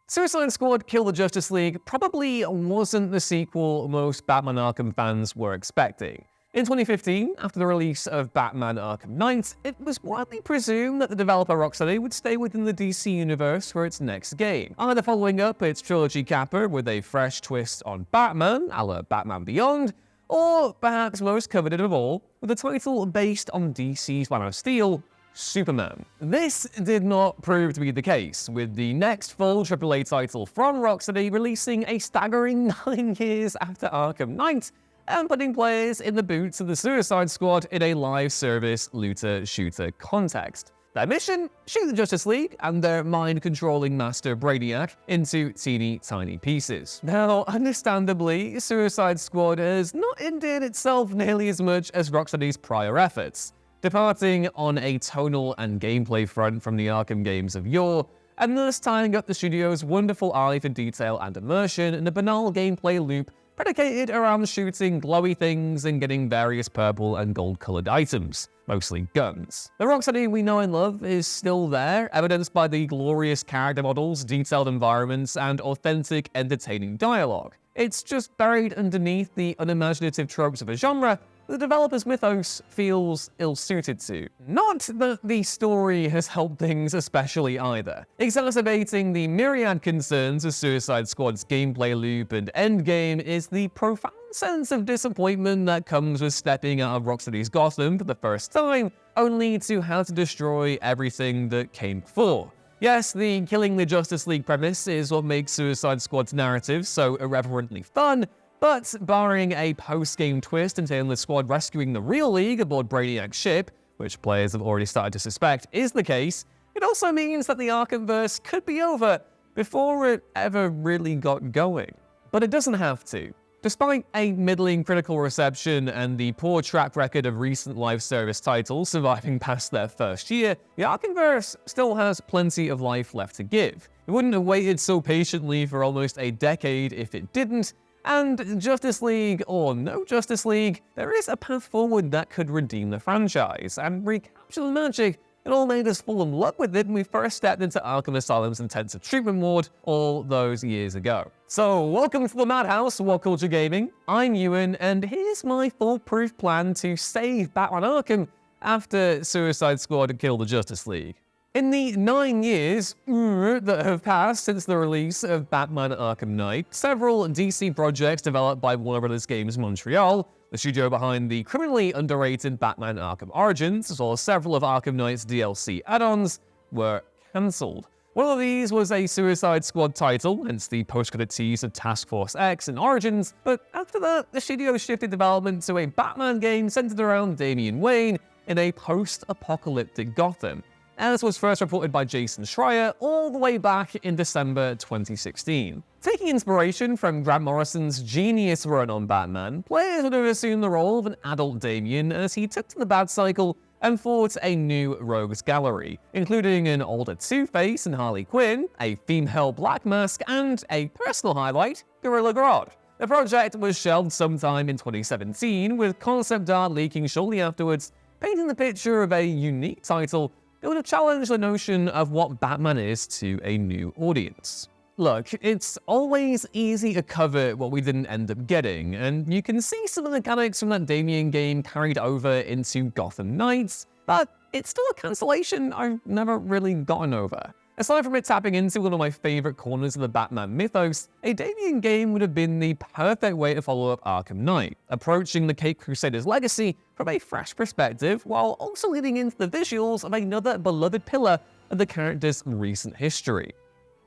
Suicide Squad Kill the Justice League probably wasn't the sequel most Batman Arkham fans were expecting. In 2015, after the release of Batman Arkham Knight, it was widely presumed that the developer Rocksteady would stay within the DC universe for its next game, either following up its trilogy capper with a fresh twist on Batman, a la Batman Beyond, or perhaps most coveted of all, with a title based on DC's Man of Steel, Superman. This did not prove to be the case, with the next full AAA title from Rocksteady releasing a staggering 9 years after Arkham Knight, and putting players in the boots of the Suicide Squad in a live service looter-shooter context. Their mission? Shoot the Justice League and their mind-controlling master Brainiac into teeny tiny pieces. Now, understandably, Suicide Squad has not endeared itself nearly as much as Rocksteady's prior efforts, departing on a tonal and gameplay front from the Arkham games of yore, and thus tying up the studio's wonderful eye for detail and immersion in a banal gameplay loop predicated around shooting glowy things and getting various purple and gold-colored items, mostly guns. The Rocksteady we know and love is still there, evidenced by the glorious character models, detailed environments, and authentic, entertaining dialogue. It's just buried underneath the unimaginative tropes of a genre the developer's mythos feels ill-suited to. Not that the story has helped things especially either, exacerbating the myriad concerns of Suicide Squad's gameplay loop and endgame is the profound sense of disappointment that comes with stepping out of Rocksteady's Gotham for the first time, only to have to destroy everything that came before. Yes, the killing the Justice League premise is what makes Suicide Squad's narrative so irreverently fun, but barring a post-game twist entailing the squad rescuing the real League aboard Brainiac's ship, which players have already started to suspect is the case, it also means that the Arkhamverse could be over before it ever really got going. But it doesn't have to. Despite a middling critical reception and the poor track record of recent live service titles surviving past their first year, the Arkhamverse still has plenty of life left to give. It wouldn't have waited so patiently for almost a decade if it didn't, and Justice League or no Justice League, there is a path forward that could redeem the franchise and recapture the magic it all made us fall in love with it when we first stepped into Arkham Asylum's intensive treatment ward all those years ago. So, welcome to the Madhouse, WhatCulture Gaming. I'm Ewan, and here's my foolproof plan to save Batman Arkham after Suicide Squad Kill the Justice League. In the 9 years that have passed since the release of Batman Arkham Knight, several DC projects developed by Warner Bros. Games Montreal, the studio behind the criminally underrated Batman Arkham Origins, as well as several of Arkham Knight's DLC add-ons, were cancelled. One of these was a Suicide Squad title, hence the post-credit tease of Task Force X and Origins, but after that, the studio shifted development to a Batman game centered around Damian Wayne in a post-apocalyptic Gotham, as was first reported by Jason Schreier all the way back in December 2016. Taking inspiration from Grant Morrison's genius run on Batman, players would have assumed the role of an adult Damian as he took to the Bat-Cycle and fought a new rogues gallery, including an older Two-Face and Harley Quinn, a female Black Mask, and a personal highlight, Gorilla Grodd. The project was shelved sometime in 2017, with concept art leaking shortly afterwards, painting the picture of a unique title it would have challenged the notion of what Batman is to a new audience. Look, it's always easy to cover what we didn't end up getting, and you can see some of the mechanics from that Damian game carried over into Gotham Knights, but it's still a cancellation I've never really gotten over. Aside from it tapping into one of my favorite corners of the Batman mythos, a Damian game would have been the perfect way to follow up Arkham Knight, approaching the Caped Crusader's legacy from a fresh perspective, while also leading into the visuals of another beloved pillar of the character's recent history,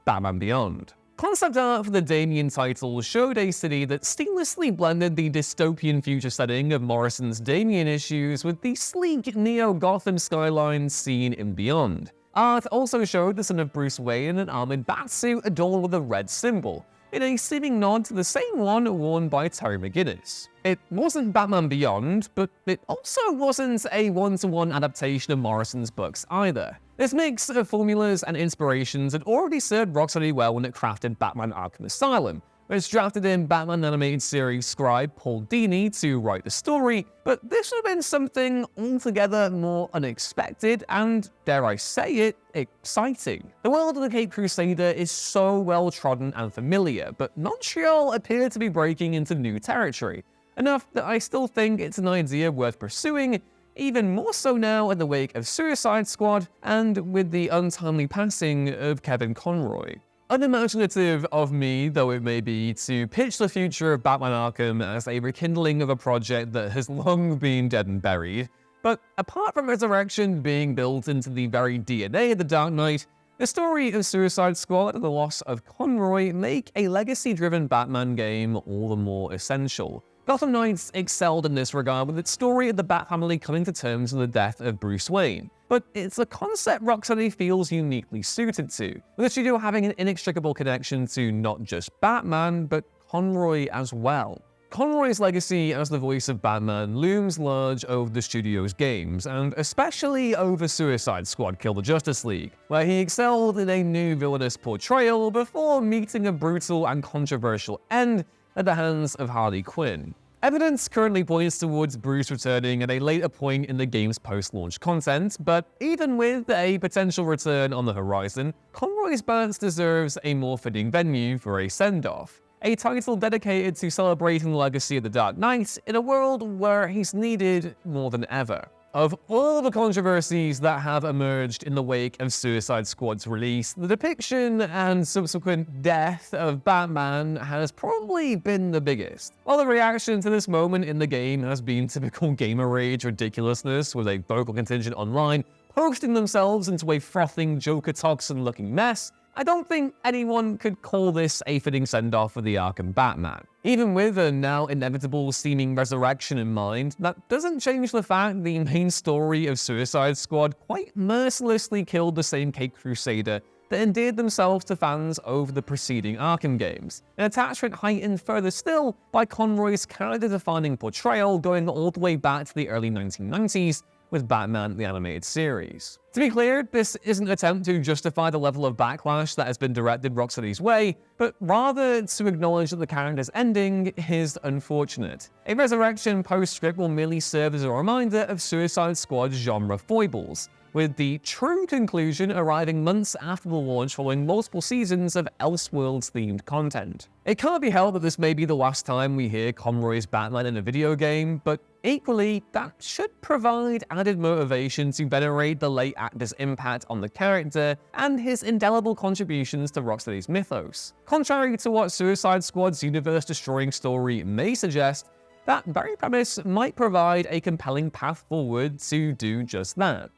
Batman Beyond. Concept art for the Damian title showed a city that seamlessly blended the dystopian future setting of Morrison's Damian issues with the sleek neo-Gotham skyline seen in Beyond. Art also showed the son of Bruce Wayne in an armored batsuit adorned with a red symbol, in a seeming nod to the same one worn by Terry McGinnis. It wasn't Batman Beyond, but it also wasn't a one-to-one adaptation of Morrison's books either. This mix of formulas and inspirations had already served Rocksteady well when it crafted Batman Arkham Asylum, which drafted in Batman animated series scribe Paul Dini to write the story, but this would have been something altogether more unexpected and, dare I say it, exciting. The world of the Caped Crusader is so well trodden and familiar, but Montreal appeared to be breaking into new territory, enough that I still think it's an idea worth pursuing, even more so now in the wake of Suicide Squad and with the untimely passing of Kevin Conroy. Unimaginative of me, though it may be, to pitch the future of Batman Arkham as a rekindling of a project that has long been dead and buried, but apart from resurrection being built into the very DNA of the Dark Knight, the story of Suicide Squad and the loss of Conroy make a legacy-driven Batman game all the more essential. Gotham Knights excelled in this regard with its story of the Bat family coming to terms with the death of Bruce Wayne, but it's a concept Rocksteady feels uniquely suited to, with the studio having an inextricable connection to not just Batman, but Conroy as well. Conroy's legacy as the voice of Batman looms large over the studio's games, and especially over Suicide Squad Kill the Justice League, where he excelled in a new villainous portrayal before meeting a brutal and controversial end at the hands of Harley Quinn. Evidence currently points towards Bruce returning at a later point in the game's post-launch content, but even with a potential return on the horizon, Conroy's Bats deserves a more fitting venue for a send-off. A title dedicated to celebrating the legacy of the Dark Knight in a world where he's needed more than ever. Of all the controversies that have emerged in the wake of Suicide Squad's release, the depiction and subsequent death of Batman has probably been the biggest. While the reaction to this moment in the game has been typical gamer rage ridiculousness, with a vocal contingent online posting themselves into a frothing Joker toxin-looking mess, I don't think anyone could call this a fitting send-off for the Arkham Batman. Even with a now inevitable seeming resurrection in mind, that doesn't change the fact the main story of Suicide Squad quite mercilessly killed the same Caped Crusader that endeared themselves to fans over the preceding Arkham games, an attachment heightened further still by Conroy's character-defining portrayal going all the way back to the early 1990s, with Batman the Animated Series. To be clear, this isn't an attempt to justify the level of backlash that has been directed Rocksteady's way, but rather to acknowledge that the character's ending is unfortunate. A resurrection postscript will merely serve as a reminder of Suicide Squad's genre foibles, with the true conclusion arriving months after the launch following multiple seasons of Elseworlds-themed content. It can't be helped that this may be the last time we hear Conroy's Batman in a video game, but equally, that should provide added motivation to venerate the late actor's impact on the character and his indelible contributions to Rocksteady's mythos. Contrary to what Suicide Squad's universe-destroying story may suggest, that very premise might provide a compelling path forward to do just that.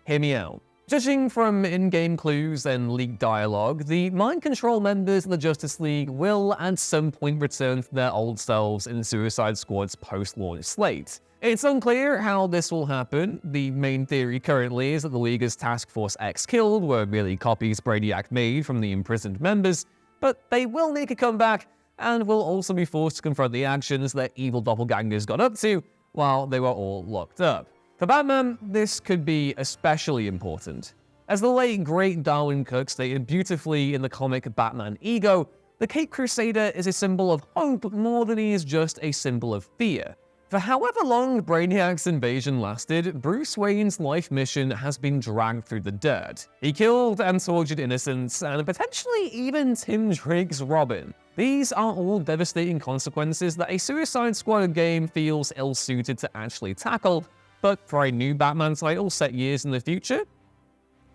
Hear me out. Judging from in-game clues and leaked dialogue, the Mind Control members of the Justice League will at some point return to their old selves in Suicide Squad's post-launch slate. It's unclear how this will happen. The main theory currently is that the League as Task Force X killed were merely copies Brainiac made from the imprisoned members, but they will make a comeback and will also be forced to confront the actions their evil doppelgangers got up to while they were all locked up. For Batman, this could be especially important. As the late great Darwin Cook stated beautifully in the comic Batman Ego, the Caped Crusader is a symbol of hope more than he is just a symbol of fear. For however long Brainiac's invasion lasted, Bruce Wayne's life mission has been dragged through the dirt. He killed and tortured innocents, and potentially even Tim Drake's Robin. These are all devastating consequences that a Suicide Squad game feels ill-suited to actually tackle, but for a new Batman title set years in the future,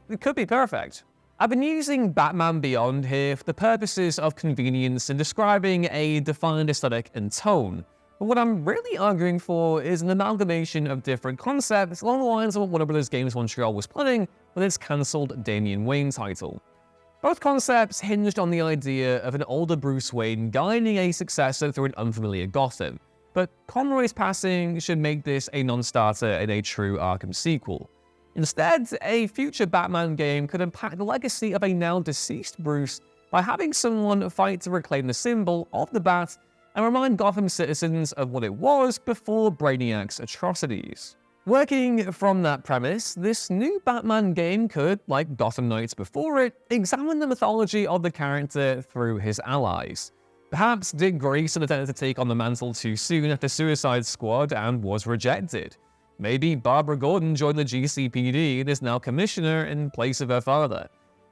it could be perfect. I've been using Batman Beyond here for the purposes of convenience in describing a defined aesthetic and tone, but what I'm really arguing for is an amalgamation of different concepts along the lines of what Warner Bros. Games Montreal was planning with its cancelled Damian Wayne title. Both concepts hinged on the idea of an older Bruce Wayne guiding a successor through an unfamiliar Gotham, but Conroy's passing should make this a non-starter in a true Arkham sequel. Instead, a future Batman game could impact the legacy of a now-deceased Bruce by having someone fight to reclaim the symbol of the Bat and remind Gotham citizens of what it was before Brainiac's atrocities. Working from that premise, this new Batman game could, like Gotham Knights before it, examine the mythology of the character through his allies. Perhaps Dick Grayson attempted to take on the mantle too soon after Suicide Squad and was rejected. Maybe Barbara Gordon joined the GCPD and is now commissioner in place of her father.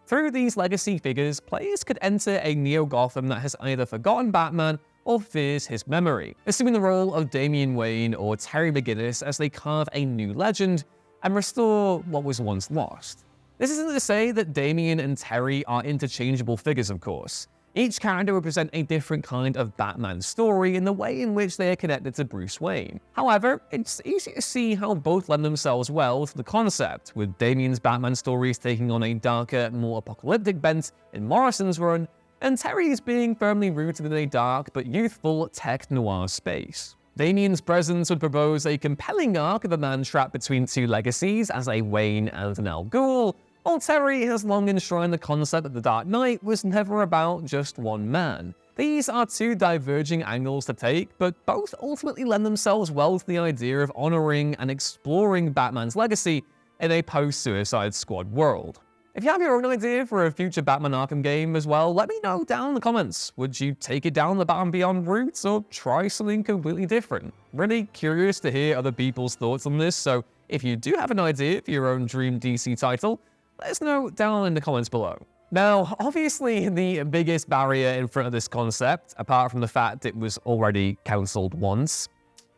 Through these legacy figures, players could enter a Neo-Gotham that has either forgotten Batman or fears his memory, assuming the role of Damian Wayne or Terry McGinnis as they carve a new legend and restore what was once lost. This isn't to say that Damian and Terry are interchangeable figures, of course. Each character represents a different kind of Batman story in the way in which they are connected to Bruce Wayne. However, it's easy to see how both lend themselves well to the concept, with Damian's Batman stories taking on a darker, more apocalyptic bent in Morrison's run, and Terry's being firmly rooted in a dark but youthful tech noir space. Damian's presence would propose a compelling arc of a man trapped between two legacies as a Wayne and an Al Ghul, while Terry has long enshrined the concept that the Dark Knight was never about just one man. These are two diverging angles to take, but both ultimately lend themselves well to the idea of honoring and exploring Batman's legacy in a post-Suicide Squad world. If you have your own idea for a future Batman Arkham game as well, let me know down in the comments. Would you take it down the Batman Beyond route or try something completely different? Really curious to hear other people's thoughts on this, so if you do have an idea for your own dream DC title, let us know down in the comments below. Now, obviously, the biggest barrier in front of this concept, apart from the fact it was already cancelled once,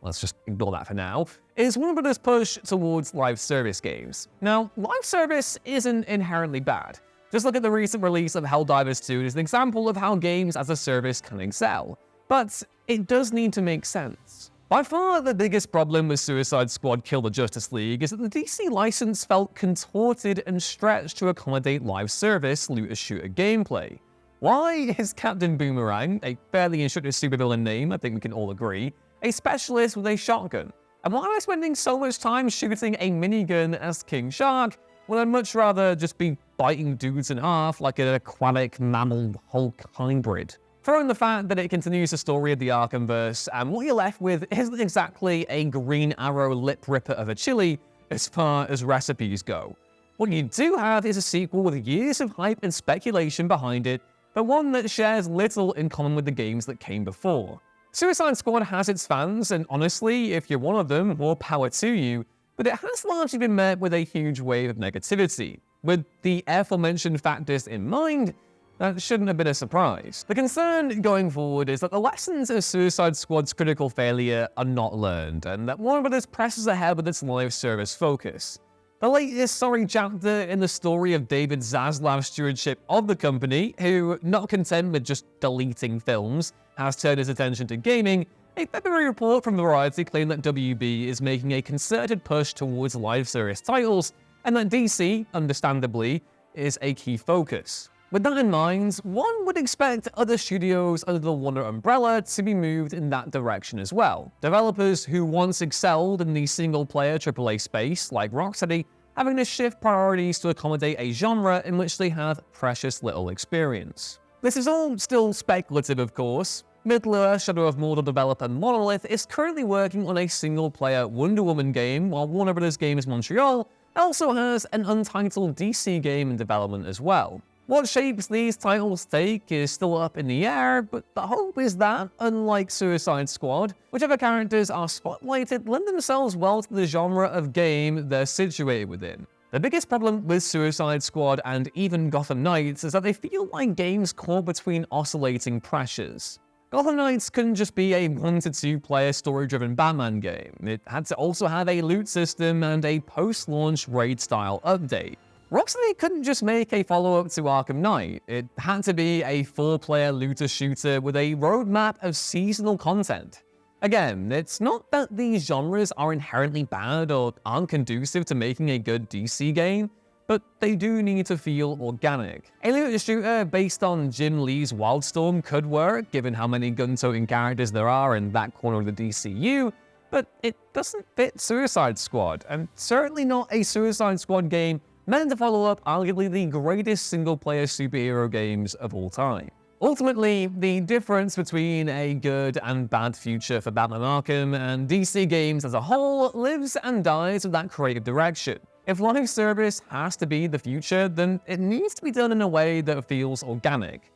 let's just ignore that for now, is Warner Bros. Push towards live service games. Now, live service isn't inherently bad. Just look at the recent release of Helldivers 2 as an example of how games as a service can excel. But it does need to make sense. By far, the biggest problem with Suicide Squad Kill the Justice League is that the DC license felt contorted and stretched to accommodate live service looter-shooter gameplay. Why is Captain Boomerang, a fairly instructive supervillain name, I think we can all agree, a specialist with a shotgun? And why am I spending so much time shooting a minigun as King Shark when I'd much rather just be biting dudes in half like an aquatic mammal Hulk hybrid? Throw in the fact that it continues the story of the Arkhamverse, and what you're left with isn't exactly a Green Arrow lip ripper of a chili as far as recipes go. What you do have is a sequel with years of hype and speculation behind it, but one that shares little in common with the games that came before. Suicide Squad has its fans, and honestly, if you're one of them, more power to you, but it has largely been met with a huge wave of negativity. With the aforementioned factors in mind, that shouldn't have been a surprise. The concern going forward is that the lessons of Suicide Squad's critical failure are not learned, and that Warner Bros. Presses ahead with its live service focus. The latest sorry chapter in the story of David Zaslav's stewardship of the company, who, not content with just deleting films, has turned his attention to gaming. A February report from Variety claimed that WB is making a concerted push towards live service titles, and that DC, understandably, is a key focus. With that in mind, one would expect other studios under the Warner umbrella to be moved in that direction as well. Developers who once excelled in the single-player AAA space, like Rocksteady, having to shift priorities to accommodate a genre in which they have precious little experience. This is all still speculative, of course. Middle-earth Shadow of Mordor developer Monolith is currently working on a single-player Wonder Woman game, while Warner Bros. Games Montreal also has an untitled DC game in development as well. What shapes these titles take is still up in the air, but the hope is that, unlike Suicide Squad, whichever characters are spotlighted lend themselves well to the genre of game they're situated within. The biggest problem with Suicide Squad and even Gotham Knights is that they feel like games caught between oscillating pressures. Gotham Knights couldn't just be a 1 to 2 player story-driven Batman game. It had to also have a loot system and a post-launch raid-style update. Rocksteady couldn't just make a follow-up to Arkham Knight. It had to be a 4-player looter-shooter with a roadmap of seasonal content. Again, it's not that these genres are inherently bad or aren't conducive to making a good DC game, but they do need to feel organic. A looter shooter based on Jim Lee's Wildstorm could work, given how many gun-toting characters there are in that corner of the DCU, but it doesn't fit Suicide Squad, and certainly not a Suicide Squad game meant to follow up arguably the greatest single-player superhero games of all time. Ultimately, the difference between a good and bad future for Batman Arkham and DC games as a whole lives and dies with that creative direction. If live service has to be the future, then it needs to be done in a way that feels organic.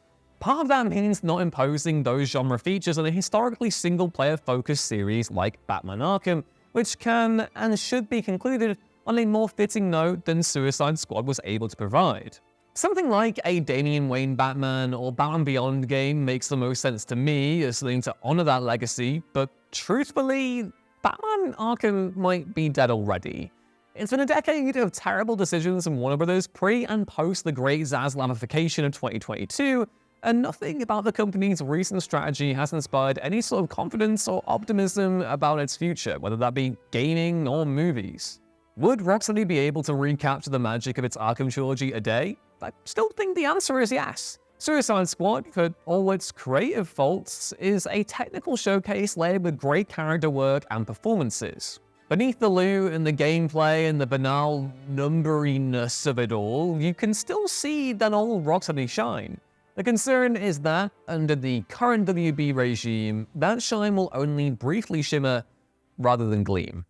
Part of that means not imposing those genre features on a historically single-player focused series like Batman Arkham, which can and should be concluded on a more fitting note than Suicide Squad was able to provide. Something like a Damian Wayne Batman or Batman Beyond game makes the most sense to me as something to honor that legacy, but truthfully, Batman Arkham might be dead already. It's been a decade of terrible decisions from Warner Bros. Pre and post the great Zaslamification of 2022, and nothing about the company's recent strategy has inspired any sort of confidence or optimism about its future, whether that be gaming or movies. Would Rocksteady be able to recapture the magic of its Arkham trilogy a day? I still think the answer is yes. Suicide Squad, for all its creative faults, is a technical showcase layered with great character work and performances. Beneath the loot and the gameplay and the banal numberiness of it all, you can still see that old Rocksteady shine. The concern is that, under the current WB regime, that shine will only briefly shimmer rather than gleam.